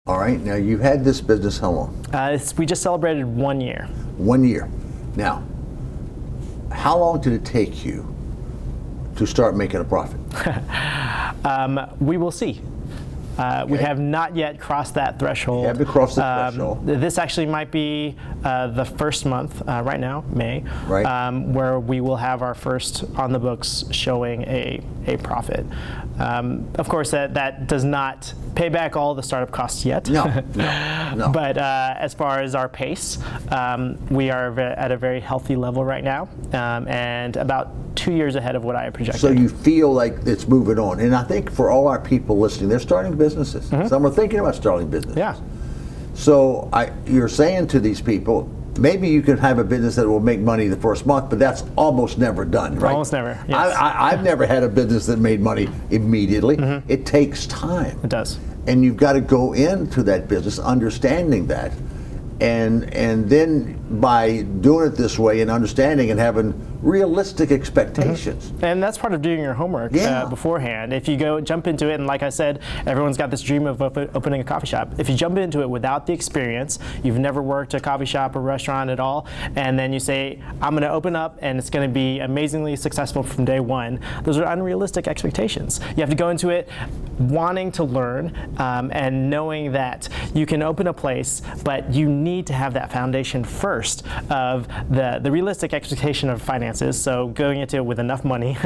All right, now you've had this business how long? We just celebrated 1 year. 1 year. Now, how long did it take you to start making a profit? We will see. We have not yet crossed that threshold. You haven't crossed the threshold. This actually might be the first month, right now, May, right. Where we will have our first on the books showing a profit. Of course, that does not pay back all the startup costs yet. No. But as far as our pace, we are at a very healthy level right now, and about 2 years ahead of what I projected. So you feel like it's moving on. And I think for all our people listening, they're starting businesses. Mm-hmm. Some are thinking about starting businesses. Yeah. So you're saying to these people, maybe you can have a business that will make money the first month, but that's almost never done, right? Almost never, yes. I've never had a business that made money immediately. Mm-hmm. It takes time. It does. And you've got to go into that business understanding that. And then by doing it this way and understanding and having realistic expectations. Mm-hmm. And that's part of doing your homework beforehand. If you jump into it, and like I said, everyone's got this dream of opening a coffee shop. If you jump into it without the experience, you've never worked a coffee shop or restaurant at all, and then you say, I'm going to open up and it's going to be amazingly successful from day one, those are unrealistic expectations. You have to go into it wanting to learn and knowing that you can open a place, but you need to have that foundation first of the realistic expectation of finances, so going into it with enough money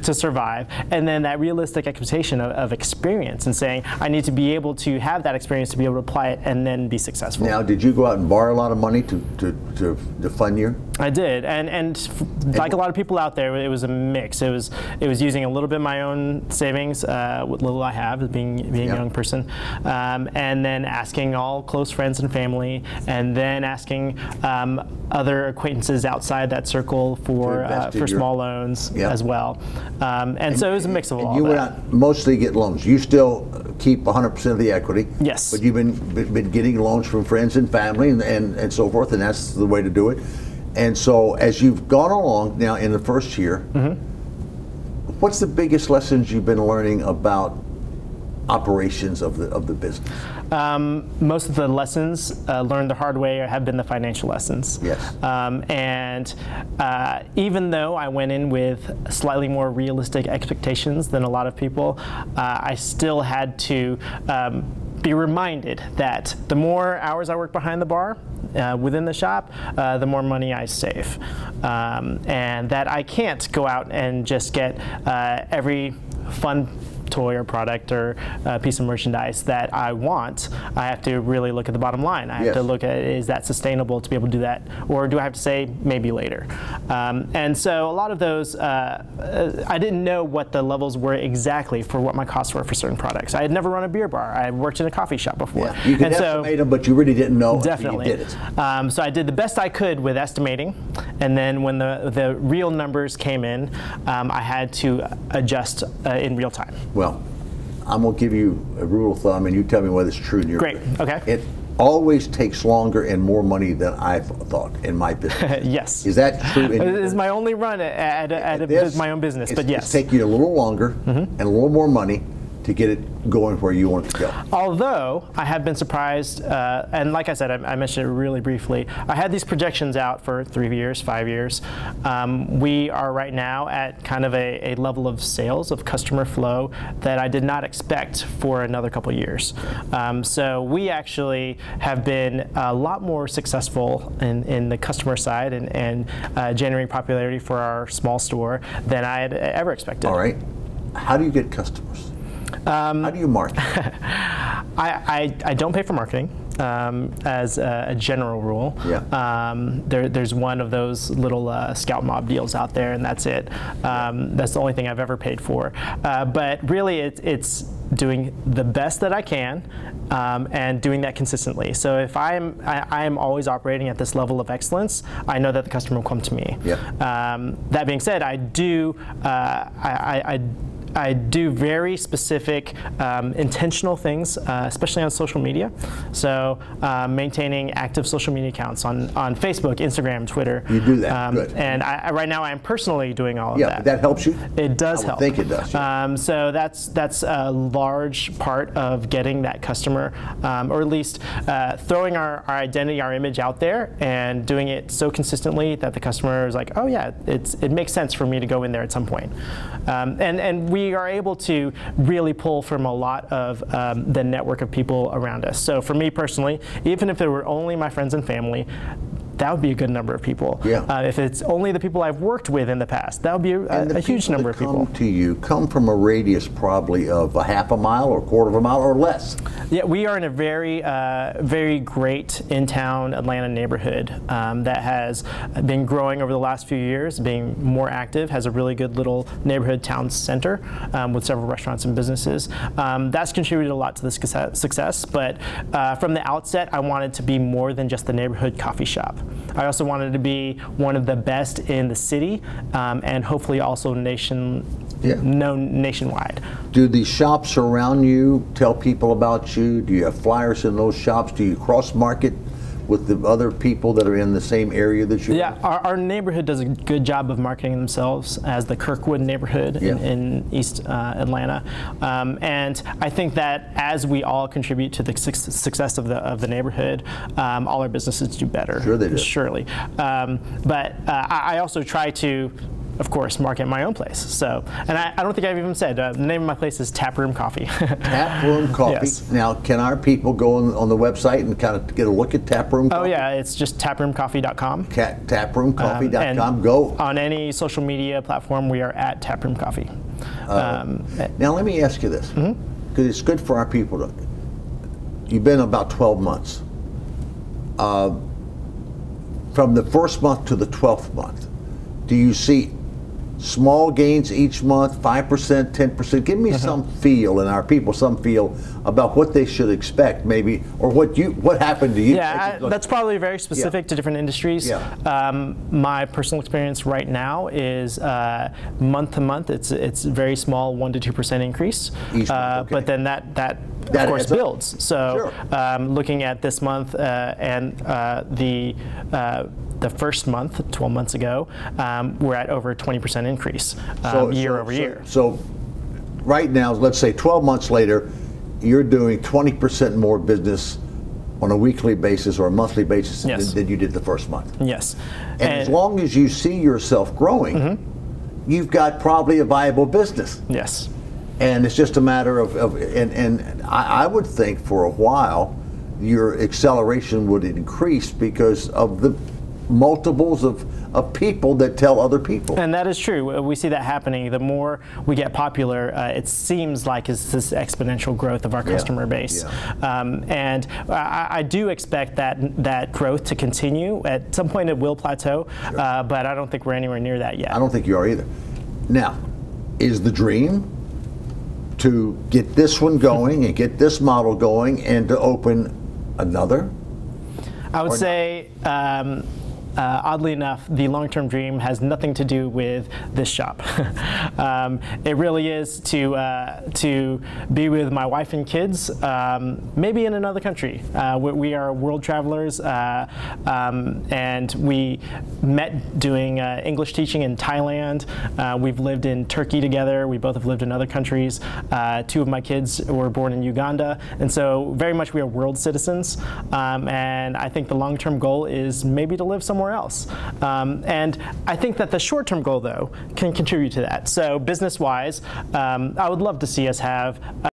to survive, and then that realistic expectation of experience and saying, I need to be able to have that experience to be able to apply it and then be successful. Now, did you go out and borrow a lot of money to fund you? I did, and like a lot of people out there, it was a mix. It was using a little bit of my own savings, what little I have, being a young person, and then asking all close friends and family, and then asking other acquaintances outside that circle for small loans as well. And so it was a mix of all that. You went out mostly get loans. You still keep 100% of the equity. Yes. But you've been getting loans from friends and family and so forth, and that's the way to do it. And so as you've gone along now in the first year, what's the biggest lessons you've been learning about operations of the business? Most of the lessons learned the hard way have been the financial lessons. Yes. And even though I went in with slightly more realistic expectations than a lot of people, I still had to be reminded that the more hours I work behind the bar within the shop, the more money I save. And that I can't go out and just get every fun toy or product or piece of merchandise that I want. I have to really look at the bottom line. I have to look at, is that sustainable to be able to do that, or do I have to say maybe later? And so a lot of those, I didn't know what the levels were exactly for what my costs were for certain products. I had never run a beer bar. I had worked in a coffee shop before. Yeah. You could estimate them, but you really didn't know until you did it. So I did the best I could with estimating, and then when the real numbers came in, I had to adjust in real time. Well, I'm going to give you a rule of thumb, and you tell me whether it's true in your opinion. Great, okay. It always takes longer and more money than I've thought in my business. Yes. Is that true? It is my only run at my own business, but yes. It's taking you a little longer and a little more money to get it going where you want it to go. Although I have been surprised, and like I said, I mentioned it really briefly, I had these projections out for 3 years, 5 years. We are right now at kind of a level of sales, of customer flow, that I did not expect for another couple of years. So we actually have been a lot more successful in the customer side and generating popularity for our small store than I had ever expected. All right. How do you get customers? How do you market? I don't pay for marketing as a general rule. Yeah. There's one of those little scout mob deals out there, and that's it. That's the only thing I've ever paid for. But really, it's doing the best that I can and doing that consistently. So if I am always operating at this level of excellence, I know that the customer will come to me. Yep. That being said, I do. I do very specific, intentional things, especially on social media. So maintaining active social media accounts on Facebook, Instagram, Twitter. You do that, good. And right now I'm personally doing all of that. Yeah, that helps you? It does help. I think it does. Yeah. So that's a large part of getting that customer, or at least throwing our identity, our image out there, and doing it so consistently that the customer is like, oh yeah, it makes sense for me to go in there at some point. And we are able to really pull from a lot of the network of people around us. So for me personally, even if it were only my friends and family, that would be a good number of people. Yeah. If it's only the people I've worked with in the past, that would be a huge number of people. Come to you come from a radius probably of a half a mile or a quarter of a mile or less. Yeah, we are in a very, very great in-town Atlanta neighborhood that has been growing over the last few years, being more active, has a really good little neighborhood town center with several restaurants and businesses. That's contributed a lot to the success, but from the outset, I wanted to be more than just the neighborhood coffee shop. I also wanted to be one of the best in the city, and hopefully also known nationwide. Do the shops around you tell people about you? Do you have flyers in those shops? Do you cross-market with the other people that are in the same area that you're in? Yeah, our neighborhood does a good job of marketing themselves as the Kirkwood neighborhood in East Atlanta. And I think that as we all contribute to the success of the neighborhood, all our businesses do better. Sure they do. Surely. But I also try to, of course, market my own place. So, and I don't think I've even said, the name of my place is Taproom Coffee. Taproom Coffee. Yes. Now, can our people go on the website and kind of get a look at Taproom Coffee? Oh yeah, it's just taproomcoffee.com. Taproomcoffee.com. Go. On any social media platform, we are at Taproom Coffee. Now, let me ask you this, because it's good for our people to, you've been about 12 months. From the first month to the 12th month, do you see small gains each month, 5%, 10%? Give me some feel, and our people some feel about what they should expect, maybe, or what happened to you. Yeah, that's probably very specific to different industries. Yeah. My personal experience right now is month to month. It's a very small 1 to 2% increase. Each month, okay. But then that of course builds. So looking at this month and the first month, 12 months ago, we're at over a 20% increase year over year. So right now, let's say 12 months later, you're doing 20% more business on a weekly basis or a monthly basis than you did the first month. Yes. And as long as you see yourself growing, you've got probably a viable business. Yes. And it's just a matter and I would think for a while, your acceleration would increase because of the multiples of people that tell other people. And that is true. We see that happening. The more we get popular, it seems like it's this exponential growth of our customer base. And I do expect that growth to continue. At some point it will plateau, but I don't think we're anywhere near that yet. I don't think you are either. Now, is the dream to get this one going and get this model going and to open another? I would say, oddly enough, the long-term dream has nothing to do with this shop. It really is to be with my wife and kids, maybe in another country. We are world travelers, and we met doing English teaching in Thailand. We've lived in Turkey together. We both have lived in other countries. 2 of my kids were born in Uganda, and so very much we are world citizens. And I think the long-term goal is maybe to live somewhere else. And I think that the short-term goal, though, can contribute to that. So business-wise, I would love to see us have a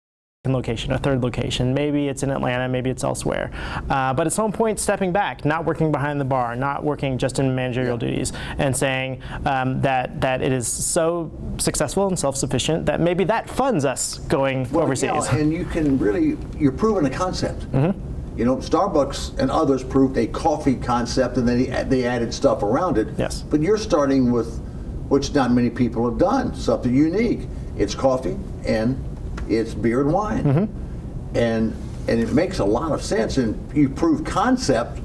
third location. Maybe it's in Atlanta, maybe it's elsewhere. But at some point, stepping back, not working behind the bar, not working just in managerial duties, and saying that it is so successful and self-sufficient that maybe that funds us going overseas. Yeah, and you can really, you're proving a concept. You know, Starbucks and others proved a coffee concept, and then they added stuff around it. Yes. But you're starting with, which not many people have done, something unique. It's coffee and it's beer and wine. And it makes a lot of sense. And you prove concept,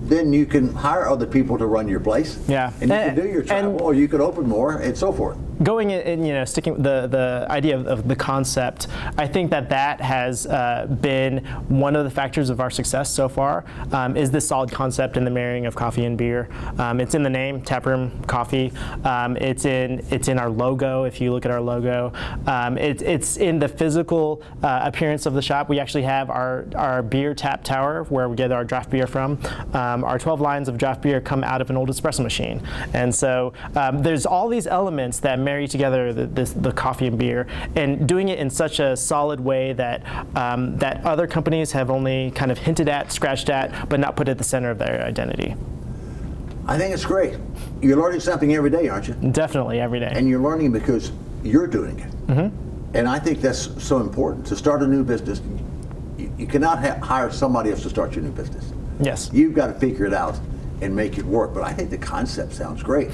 then you can hire other people to run your place. Yeah. And you can do your travel, or you can open more, and so forth. going in, sticking with the idea of the concept, I think that has been one of the factors of our success so far, is this solid concept in the marrying of coffee and beer. It's in the name, Taproom Coffee. It's in our logo, if you look at our logo. It's in the physical appearance of the shop. We actually have our beer tap tower where we get our draft beer from. Our 12 lines of draft beer come out of an old espresso machine. And so there's all these elements that marry together the coffee and beer, and doing it in such a solid way that that other companies have only kind of hinted at, scratched at, but not put at the center of their identity. I think it's great. You're learning something every day, aren't you? Definitely, every day. And you're learning because you're doing it. And I think that's so important. To start a new business, you cannot hire somebody else to start your new business. Yes. You've got to figure it out and make it work. But I think the concept sounds great.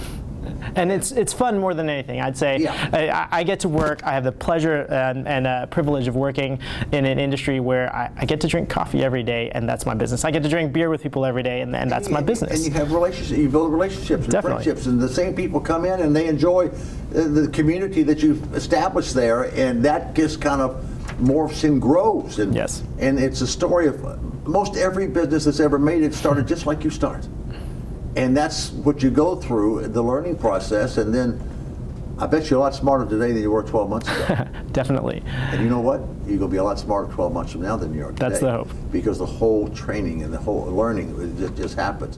And it's fun more than anything. I'd say I get to work. I have the pleasure and privilege of working in an industry where I get to drink coffee every day, and that's my business. I get to drink beer with people every day, and that's my business. And you have relationships. You build relationships and friendships, and the same people come in and they enjoy the community that you've established there, and that just kind of morphs and grows. And, and it's a story of most every business that's ever made it started just like you started. And that's what you go through, the learning process, and then I bet you're a lot smarter today than you were 12 months ago. Definitely. And you know what? You're going to be a lot smarter 12 months from now than you are today. That's the hope. Because the whole training and the whole learning just happens.